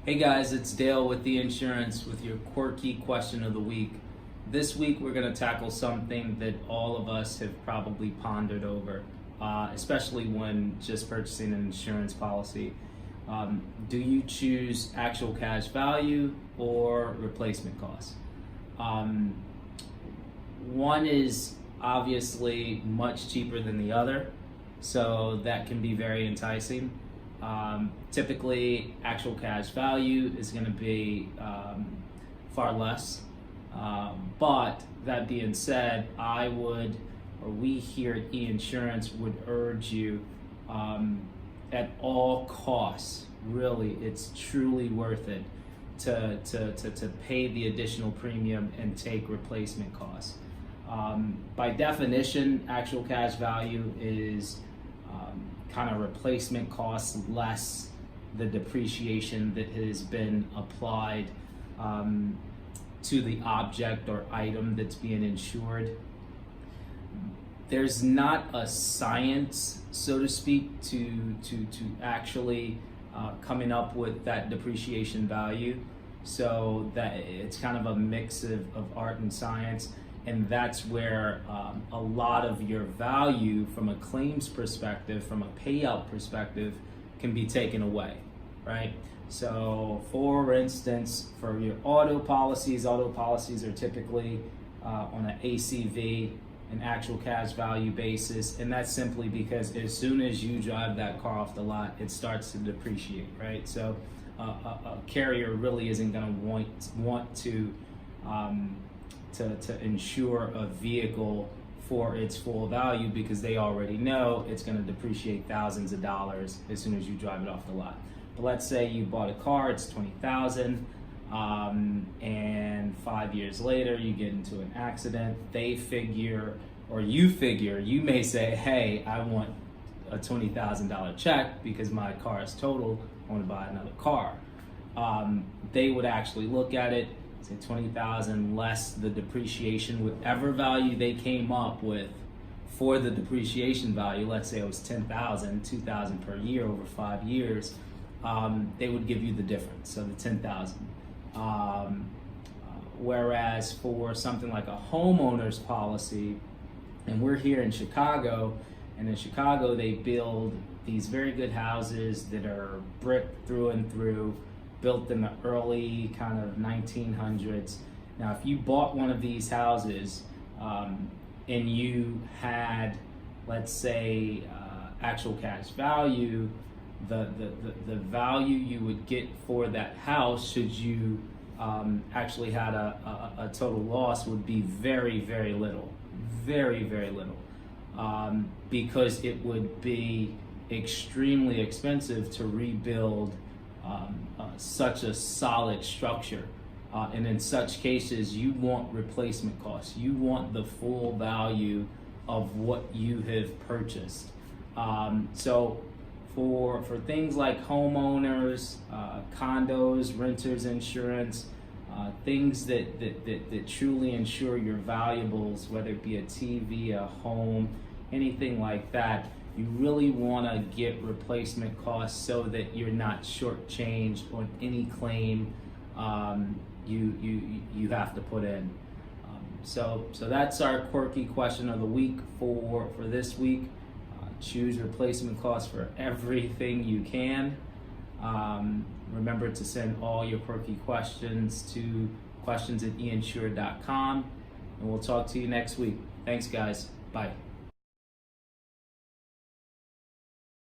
Hey guys, it's Dale with EINSURANCE with your quirky question of the week. This week we're going to tackle something that all of us have probably pondered over, especially when just purchasing an insurance policy. Do you choose actual cash value or replacement cost? One is obviously much cheaper than the other, so that can be very enticing. Typically, actual cash value is going to be far less. But that being said, we here at EINSURANCE would urge you at all costs, really, it's truly worth it to pay the additional premium and take replacement costs. By definition, actual cash value is kind of replacement costs less the depreciation that has been applied to the object or item that's being insured. There's not a science, so to speak, to actually coming up with that depreciation value, so that it's kind of a mix of art and science. And that's where a lot of your value from a claims perspective, from a payout perspective, can be taken away, right? So for instance, for your auto policies are typically on an ACV, an actual cash value basis, and that's simply because as soon as you drive that car off the lot, it starts to depreciate, right? So a carrier really isn't gonna want to insure a vehicle for its full value, because they already know it's going to depreciate thousands of dollars as soon as you drive it off the lot. But let's say you bought a car, it's $20,000, and 5 years later you get into an accident. They figure, or you figure, you may say, hey, I want a $20,000 check because my car is totaled, I want to buy another car. They would actually look at it, say $20,000 less the depreciation, whatever value they came up with for the depreciation value. Let's say it was $10,000, $2,000 per year over 5 years. They would give you the difference, so the $10,000. Whereas for something like a homeowner's policy, and we're here in Chicago, and in Chicago they build these very good houses that are brick through and through, built in the early kind of 1900s. Now, if you bought one of these houses and you had, let's say, actual cash value, the value you would get for that house, should you actually had a total loss, would be very, very little, very, very little, because it would be extremely expensive to rebuild such a solid structure, and in such cases you want replacement costs. You want the full value of what you have purchased. So for things like homeowners, condos, renters insurance, things that truly insure your valuables, whether it be a TV, a home, anything like that, you really want to get replacement costs so that you're not shortchanged on any claim you have to put in. So that's our quirky question of the week for this week. Choose replacement costs for everything you can. Remember to send all your quirky questions to questions@einsure.com, and we'll talk to you next week. Thanks, guys. Bye.